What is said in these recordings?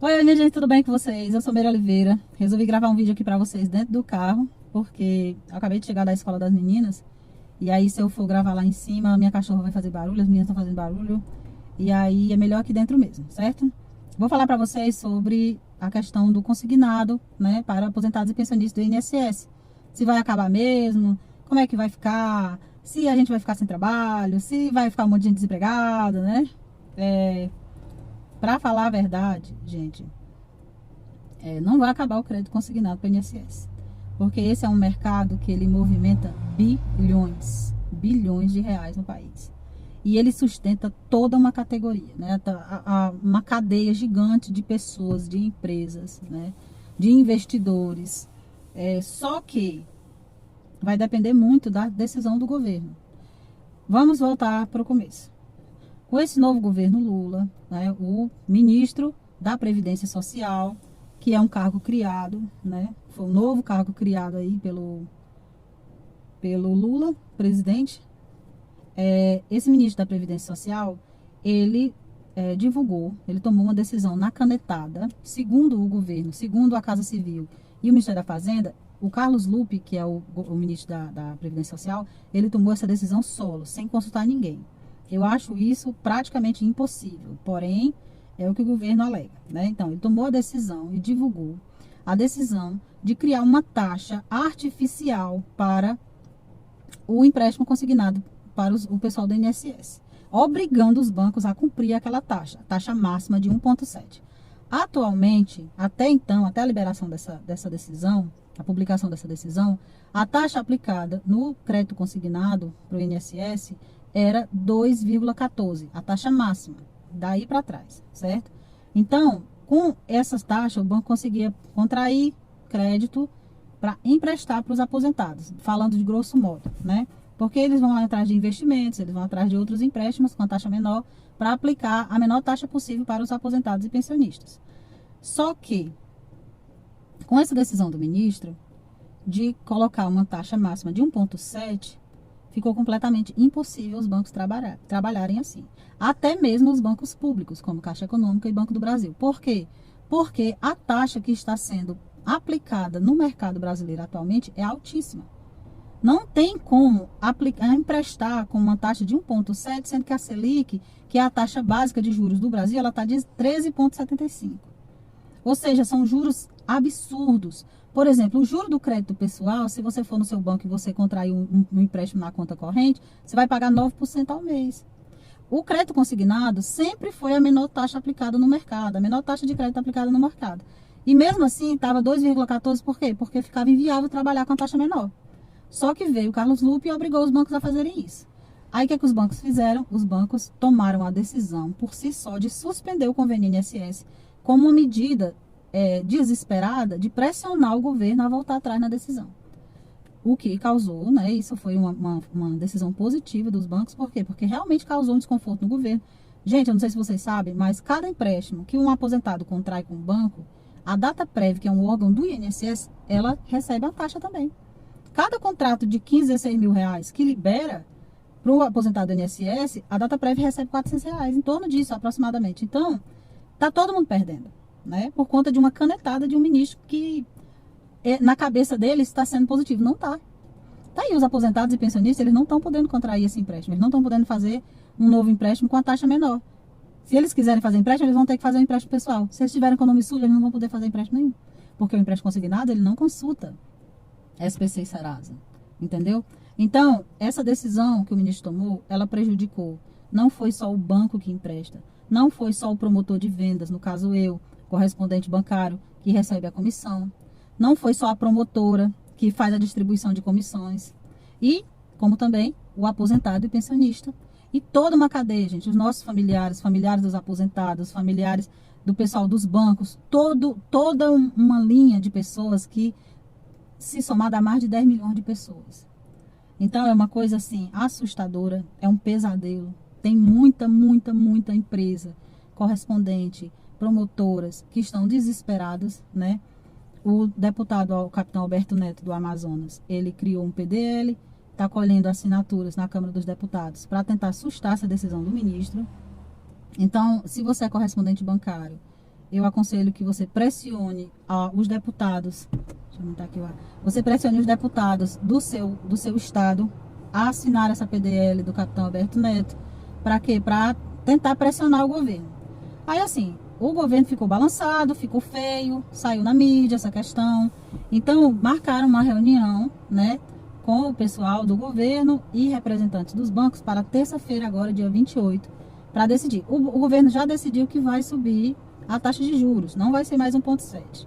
Oi, minha gente, tudo bem com vocês? Eu sou Meire Oliveira. Resolvi gravar um vídeo aqui pra vocês dentro do carro, porque eu acabei de chegar da escola das meninas. E aí, se eu for gravar lá em cima, a minha cachorra vai fazer barulho, as meninas estão fazendo barulho. E aí, é melhor aqui dentro mesmo, certo? Vou falar pra vocês sobre a questão do consignado, né, para aposentados e pensionistas do INSS. Se vai acabar mesmo, como é que vai ficar, se a gente vai ficar sem trabalho, se vai ficar um monte de gente desempregada, né? Pra falar a verdade, gente, não vai acabar o crédito consignado para o INSS. Porque esse é um mercado que ele movimenta bilhões de reais no país. E ele sustenta toda uma categoria, né? Uma cadeia gigante de pessoas, de empresas, né? De investidores. Só que vai depender muito da decisão do governo. Vamos voltar para o começo. Com esse novo governo Lula, né, o ministro da Previdência Social, que é um cargo criado, né, foi um novo cargo criado aí pelo Lula, presidente. Esse ministro da Previdência Social, ele divulgou, ele tomou uma decisão na canetada, segundo o governo, segundo a Casa Civil e o Ministério da Fazenda. O Carlos Lupe, que é o ministro da Previdência Social, ele tomou essa decisão solo, sem consultar ninguém. Eu acho isso praticamente impossível, porém, é o que o governo alega, né? Então, ele tomou a decisão e divulgou a decisão de criar uma taxa artificial para o empréstimo consignado para o pessoal do INSS, obrigando os bancos a cumprir aquela taxa, a taxa máxima de 1,7. Atualmente, até então, até a liberação dessa decisão, a publicação dessa decisão, a taxa aplicada no crédito consignado para o INSS era 2,14, a taxa máxima, daí para trás, certo? Então, com essas taxas, o banco conseguia contrair crédito para emprestar para os aposentados, falando de grosso modo, né? Porque eles vão atrás de investimentos, eles vão atrás de outros empréstimos com a taxa menor para aplicar a menor taxa possível para os aposentados e pensionistas. Só que, com essa decisão do ministro de colocar uma taxa máxima de 1,7, ficou completamente impossível os bancos trabalharem assim. Até mesmo os bancos públicos, como Caixa Econômica e Banco do Brasil. Por quê? Porque a taxa que está sendo aplicada no mercado brasileiro atualmente é altíssima. Não tem como emprestar com uma taxa de 1,7, sendo que a Selic, que é a taxa básica de juros do Brasil, ela está de 13,75. Ou seja, são juros absurdos. Por exemplo, o juro do crédito pessoal, se você for no seu banco e você contrair um empréstimo na conta corrente, você vai pagar 9% ao mês. O crédito consignado sempre foi a menor taxa aplicada no mercado, a menor taxa de crédito aplicada no mercado. E mesmo assim, estava 2,14, por quê? Porque ficava inviável trabalhar com a taxa menor. Só que veio o Carlos Lupe e obrigou os bancos a fazerem isso. Aí o que os bancos fizeram? Os bancos tomaram a decisão por si só de suspender o convênio INSS como uma medida desesperada de pressionar o governo a voltar atrás na decisão. O que causou, né? Isso foi uma decisão positiva dos bancos. Por quê? Porque realmente causou um desconforto no governo. Gente, eu não sei se vocês sabem, mas cada empréstimo que um aposentado contrai com o banco, a Dataprev, que é um órgão do INSS, ela recebe a taxa também. Cada contrato de 15 a 16 mil reais que libera para o aposentado do INSS, a Dataprev recebe 400 reais, em torno disso aproximadamente. Então, tá todo mundo perdendo, né? Por conta de uma canetada de um ministro que, na cabeça dele, está sendo positivo. Não tá. Tá aí, os aposentados e pensionistas, eles não estão podendo contrair esse empréstimo, eles não estão podendo fazer um novo empréstimo com a taxa menor. Se eles quiserem fazer empréstimo, eles vão ter que fazer um empréstimo pessoal. Se eles tiverem com o nome sujo, eles não vão poder fazer empréstimo nenhum. Porque o empréstimo consignado, ele não consulta SPC e Serasa, entendeu? Então, essa decisão que o ministro tomou, ela prejudicou. Não foi só o banco que empresta, não foi só o promotor de vendas, no caso eu, correspondente bancário, que recebe a comissão, não foi só a promotora que faz a distribuição de comissões, e como também o aposentado e pensionista. E toda uma cadeia, gente, os nossos familiares, familiares dos aposentados, familiares do pessoal dos bancos, toda uma linha de pessoas que se somar dá mais de 10 milhões de pessoas. Então é uma coisa assim assustadora, é um pesadelo. Tem muita empresa, correspondente, promotoras que estão desesperadas, né? O deputado, o capitão Alberto Neto do Amazonas, ele criou um PDL, está colhendo assinaturas na Câmara dos Deputados para tentar assustar essa decisão do ministro. Então, se você é correspondente bancário, eu aconselho que você pressione os deputados, deixa eu aumentar aqui, você pressione os deputados do seu estado a assinar essa PDL do capitão Alberto Neto. Para quê? Para tentar pressionar o governo. Aí assim, o governo ficou balançado, ficou feio, saiu na mídia essa questão. Então, marcaram uma reunião, né, com o pessoal do governo e representantes dos bancos para terça-feira, agora, dia 28, para decidir. O governo já decidiu que vai subir a taxa de juros, não vai ser mais 1,7.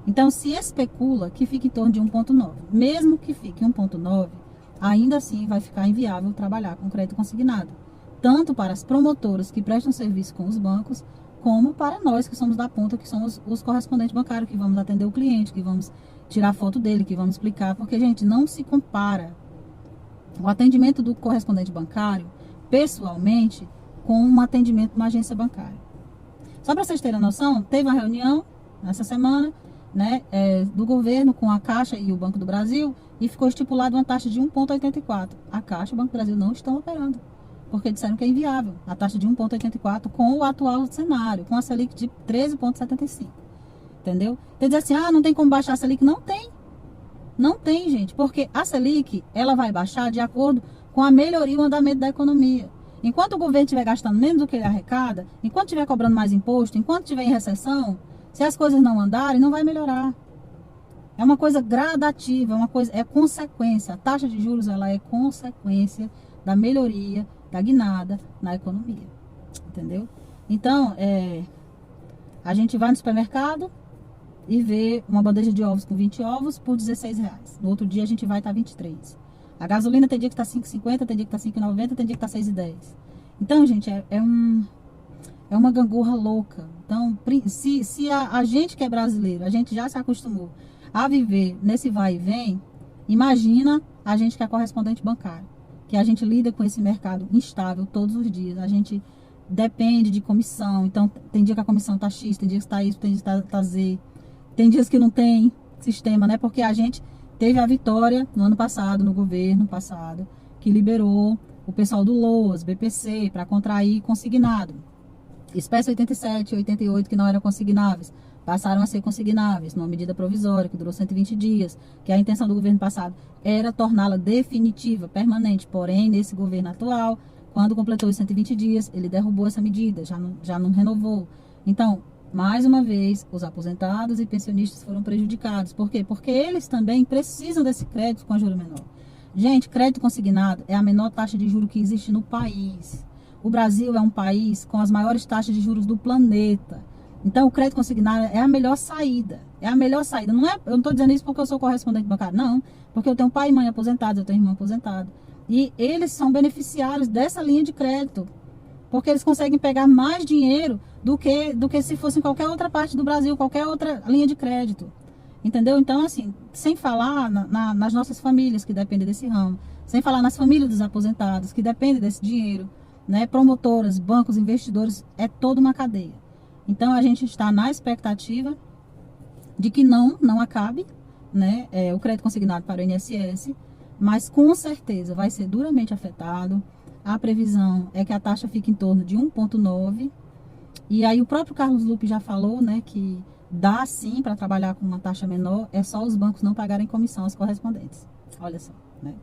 Então, se especula que fique em torno de 1,9. Mesmo que fique 1,9, ainda assim vai ficar inviável trabalhar com crédito consignado. Tanto para as promotoras que prestam serviço com os bancos, como para nós que somos da ponta, que somos os correspondentes bancários, que vamos atender o cliente, que vamos tirar foto dele, que vamos explicar. Porque, gente, não se compara o atendimento do correspondente bancário, pessoalmente, com um atendimento numa agência bancária. Só para vocês terem noção, teve uma reunião nessa semana, né, do governo com a Caixa e o Banco do Brasil, e ficou estipulado uma taxa de 1,84. A Caixa e o Banco do Brasil não estão operando, porque disseram que é inviável a taxa de 1,84 com o atual cenário, com a Selic de 13,75. Entendeu? Então dizer assim, não tem como baixar a Selic. Não tem. Não tem, gente, porque a Selic, ela vai baixar de acordo com a melhoria e o andamento da economia. Enquanto o governo estiver gastando menos do que ele arrecada, enquanto estiver cobrando mais imposto, enquanto estiver em recessão, se as coisas não andarem, não vai melhorar. É uma coisa gradativa, é consequência. A taxa de juros, ela é consequência da melhoria, da guinada na economia. Entendeu? Então, a gente vai no supermercado e vê uma bandeja de ovos com 20 ovos por R$16. No outro dia a gente vai estar 23. A gasolina tem dia que está 5,50, tem dia que está 5,90, tem dia que está 6,10. Então, gente, é uma gangorra louca. Então, se a gente que é brasileiro, a gente já se acostumou a viver nesse vai e vem, imagina a gente que é correspondente bancário, que a gente lida com esse mercado instável todos os dias. A gente depende de comissão. Então, tem dia que a comissão está X, tem dia que está Y, tem dia que está Z. Tem dias que não tem sistema, né? Porque a gente teve a vitória no ano passado, no governo passado, que liberou o pessoal do LOAS, BPC, para contrair consignado. Espécie 87 e 88, que não eram consignáveis, passaram a ser consignáveis, numa medida provisória, que durou 120 dias, que a intenção do governo passado era torná-la definitiva, permanente. Porém, nesse governo atual, quando completou os 120 dias, ele derrubou essa medida, já não renovou. Então, mais uma vez, os aposentados e pensionistas foram prejudicados. Por quê? Porque eles também precisam desse crédito com juro menor. Gente, crédito consignado é a menor taxa de juros que existe no país. O Brasil é um país com as maiores taxas de juros do planeta. Então, o crédito consignado é a melhor saída. É a melhor saída. Eu não estou dizendo isso porque eu sou correspondente bancário. Não, porque eu tenho pai e mãe aposentados, eu tenho irmão aposentado. E eles são beneficiários dessa linha de crédito. Porque eles conseguem pegar mais dinheiro do que se fosse em qualquer outra parte do Brasil, qualquer outra linha de crédito. Entendeu? Então, assim, sem falar nas nossas famílias que dependem desse ramo, sem falar nas famílias dos aposentados que dependem desse dinheiro, né? Promotoras, bancos, investidores, é toda uma cadeia. Então, a gente está na expectativa de que não acabe, né, o crédito consignado para o INSS, mas com certeza vai ser duramente afetado. A previsão é que a taxa fique em torno de 1,9. E aí o próprio Carlos Lupe já falou, né, que dá sim para trabalhar com uma taxa menor, é só os bancos não pagarem comissão aos correspondentes. Olha só, né?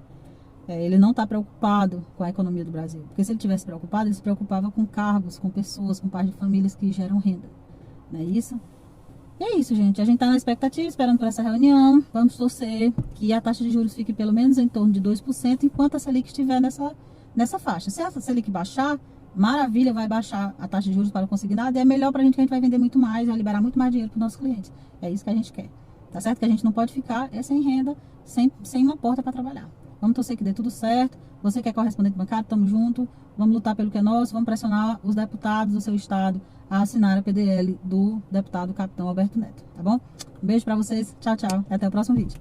Ele não está preocupado com a economia do Brasil. Porque se ele tivesse preocupado, ele se preocupava com cargos, com pessoas, com pais de famílias que geram renda. Não é isso? E é isso, gente. A gente está na expectativa, esperando por essa reunião. Vamos torcer que a taxa de juros fique pelo menos em torno de 2%, enquanto a Selic estiver nessa faixa. Se a Selic baixar, maravilha, vai baixar a taxa de juros para o consignado. E é melhor para a gente, que a gente vai vender muito mais, vai liberar muito mais dinheiro para os nossos clientes. É isso que a gente quer. Tá certo? Que a gente não pode ficar sem renda, sem uma porta para trabalhar. Vamos torcer que dê tudo certo. Você que é correspondente bancário, estamos juntos. Vamos lutar pelo que é nosso. Vamos pressionar os deputados do seu estado a assinar a PDL do deputado capitão Alberto Neto. Tá bom? Um beijo para vocês. Tchau, tchau. E até o próximo vídeo.